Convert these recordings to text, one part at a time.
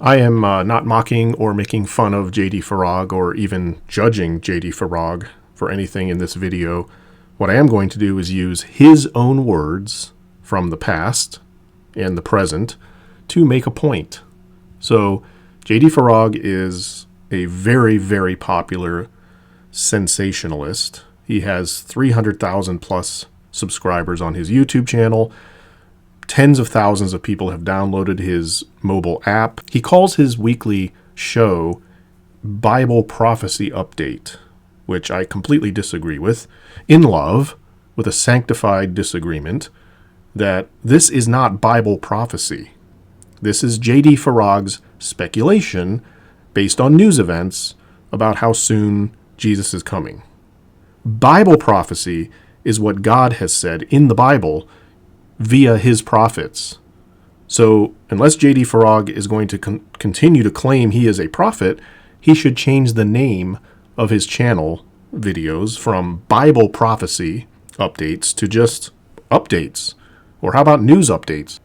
I am not mocking or making fun of J.D. Farag or even judging J.D. Farag for anything in this video. What I am going to do is use his own words from the past and the present to make a point. So J.D. Farag is a very, very popular sensationalist. He has 300,000 plus subscribers on his YouTube channel. Tens of thousands of people have downloaded his mobile app. He calls his weekly show Bible Prophecy Update, which I completely disagree with, in love, with a sanctified disagreement, that this is not Bible prophecy. This is J.D. Farag's speculation based on news events about how soon Jesus is coming. Bible prophecy is what God has said in the Bible via his prophets. So unless J.D. Farag is going to continue to claim he is a prophet, he should change the name of his channel videos from Bible prophecy updates to just updates. Or how about news updates?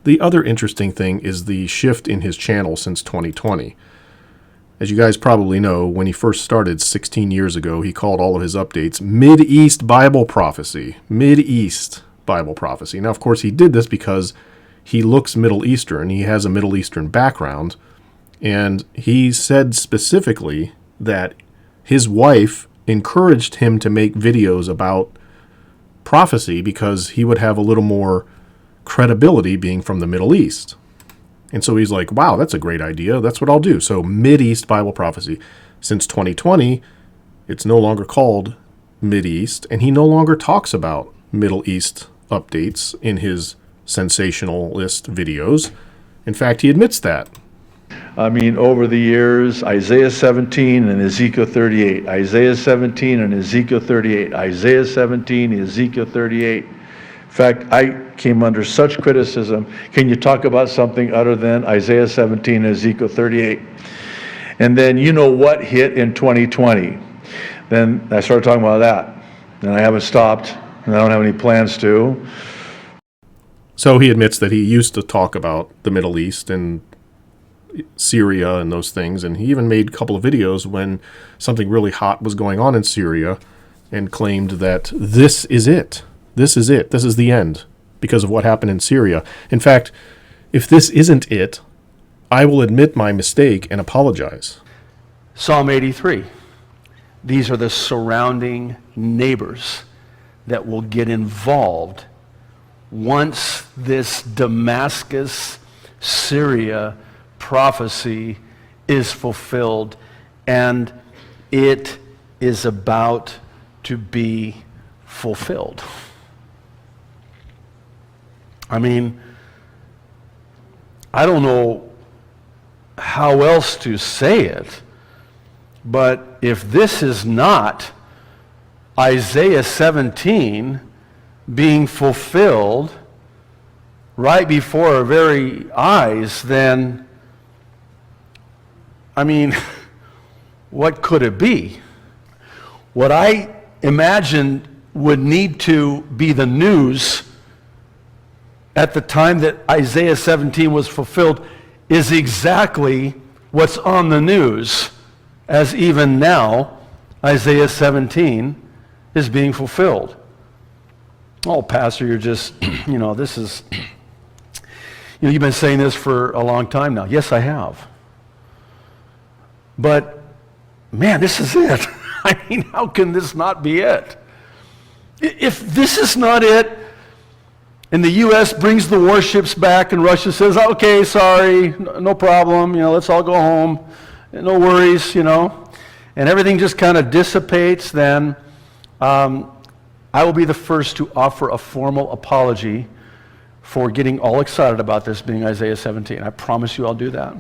The other interesting thing is the shift in his channel since 2020. As you guys probably know, when he first started 16 years ago, he called all of his updates Mid-East Bible Prophecy. Mid-East Bible prophecy. Now, of course, he did this because he looks Middle Eastern. He has a Middle Eastern background. And he said specifically that his wife encouraged him to make videos about prophecy because he would have a little more credibility being from the Middle East. And so he's like, wow, that's a great idea. That's what I'll do. So Mid-East Bible prophecy. Since 2020, it's no longer called Mid-East, and he no longer talks about Middle East updates in his sensationalist videos. In fact, he admits that. I mean, over the years, Isaiah 17 and Ezekiel 38, Isaiah 17 and Ezekiel 38, Isaiah 17, Ezekiel 38. In fact, I came under such criticism. Can you talk about something other than Isaiah 17 and Ezekiel 38? And then you know what hit in 2020. Then I started talking about that. And I haven't stopped. And I don't have any plans to. So he admits that he used to talk about the Middle East and Syria and those things, and he even made a couple of videos when something really hot was going on in Syria and claimed that this is it. This is it. This is the end because of what happened in Syria. In fact, if this isn't it, I will admit my mistake and apologize. Psalm 83. These are the surrounding neighbors that will get involved once this Damascus, Syria prophecy is fulfilled, and it is about to be fulfilled. I mean, I don't know how else to say it, but if this is not Isaiah 17 being fulfilled right before our very eyes, then, I mean, what could it be? What I imagined would need to be the news at the time that Isaiah 17 was fulfilled is exactly what's on the news, as even now Isaiah 17 is being fulfilled. Oh, Pastor, you're just, this is, you've been saying this for a long time now. Yes, I have. But, man, this is it. I mean, how can this not be it? If this is not it, and the U.S. brings the warships back, and Russia says, okay, sorry, no problem, let's all go home, no worries, and everything just kind of dissipates, then I will be the first to offer a formal apology for getting all excited about this being Isaiah 17. I promise you I'll do that.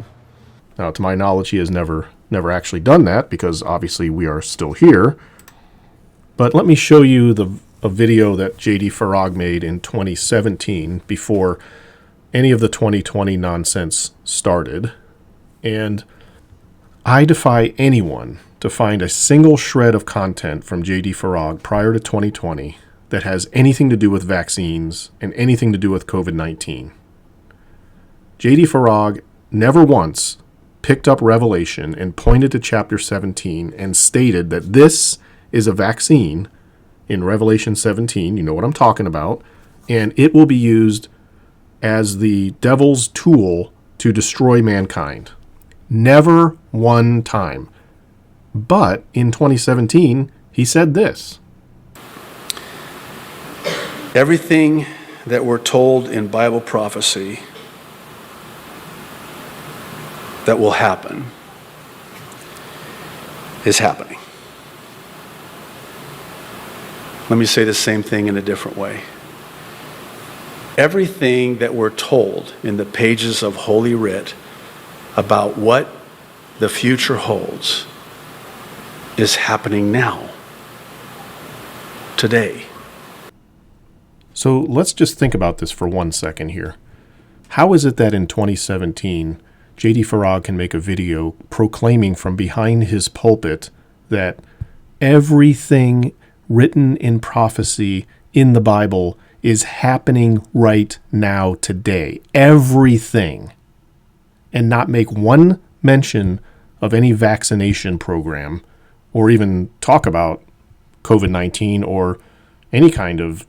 Now, to my knowledge, he has never actually done that because obviously we are still here. But let me show you a video that J.D. Farag made in 2017 before any of the 2020 nonsense started. And I defy anyone to find a single shred of content from J.D. Farag prior to 2020 that has anything to do with vaccines and anything to do with COVID-19. J.D. Farag never once picked up Revelation and pointed to chapter 17 and stated that this is a vaccine in Revelation 17, you know what I'm talking about, and it will be used as the devil's tool to destroy mankind. Never one time. But in 2017, he said this. Everything that we're told in Bible prophecy that will happen is happening. Let me say the same thing in a different way. Everything that we're told in the pages of Holy Writ about what the future holds is happening now, today. So let's just think about this for 1 second here. How is it that in 2017, J.D. Farag can make a video proclaiming from behind his pulpit that everything written in prophecy in the Bible is happening right now, today? Everything. And not make one mention of any vaccination program or even talk about COVID-19 or any kind of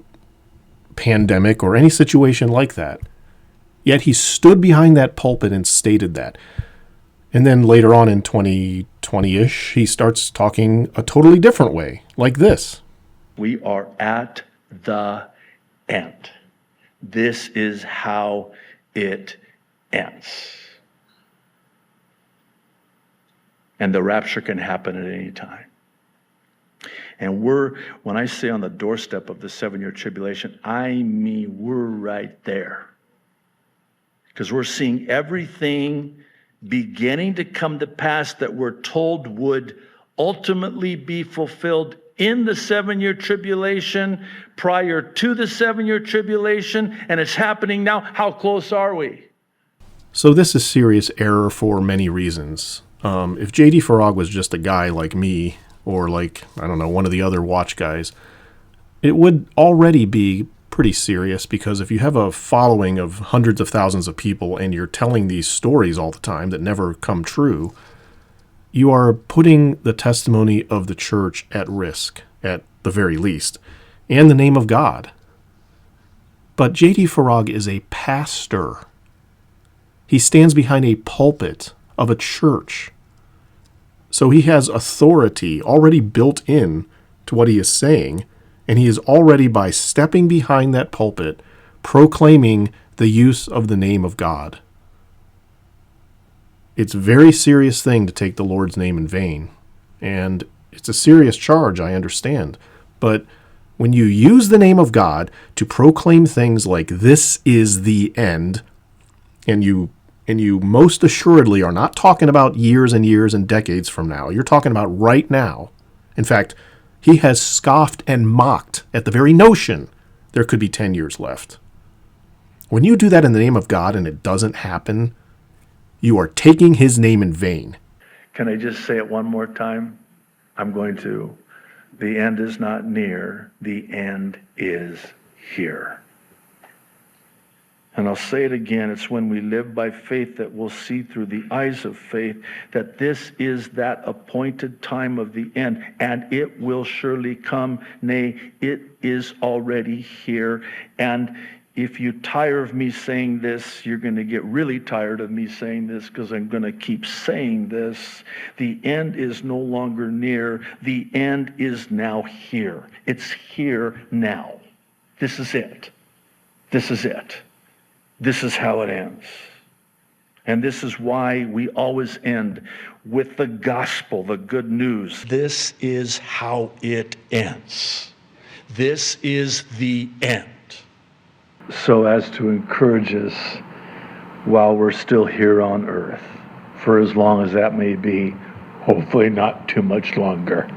pandemic or any situation like that. Yet he stood behind that pulpit and stated that. And then later on in 2020-ish, he starts talking a totally different way, like this. We are at the end. This is how it ends. And the rapture can happen at any time. And when I say on the doorstep of the 7-year tribulation, I mean we're right there. Because we're seeing everything beginning to come to pass that we're told would ultimately be fulfilled in the 7-year tribulation, prior to the 7-year tribulation, and it's happening now. How close are we? So this is serious error for many reasons. If J.D. Farag was just a guy like me, or like, I don't know, one of the other watch guys, it would already be pretty serious, because if you have a following of hundreds of thousands of people and you're telling these stories all the time that never come true, you are putting the testimony of the church at risk, at the very least, and the name of God. But J.D. Farag is a pastor. He stands behind a pulpit of a church. So he has authority already built in to what he is saying, and he is already, by stepping behind that pulpit, proclaiming the use of the name of God. It's a very serious thing to take the Lord's name in vain, and it's a serious charge, I understand. But when you use the name of God to proclaim things like this is the end, and you most assuredly are not talking about years and years and decades from now. You're talking about right now. In fact, he has scoffed and mocked at the very notion there could be 10 years left. When you do that in the name of God and it doesn't happen, you are taking his name in vain. Can I just say it one more time? I'm going to. The end is not near. The end is here. And I'll say it again, it's when we live by faith that we'll see through the eyes of faith that this is that appointed time of the end, and it will surely come. Nay, it is already here. And if you tire of me saying this, you're going to get really tired of me saying this, because I'm going to keep saying this. The end is no longer near. The end is now here. It's here now. This is it. This is it. This is how it ends. And this is why we always end with the gospel, the good news. This is how it ends. This is the end. So as to encourage us while we're still here on earth, for as long as that may be, hopefully not too much longer.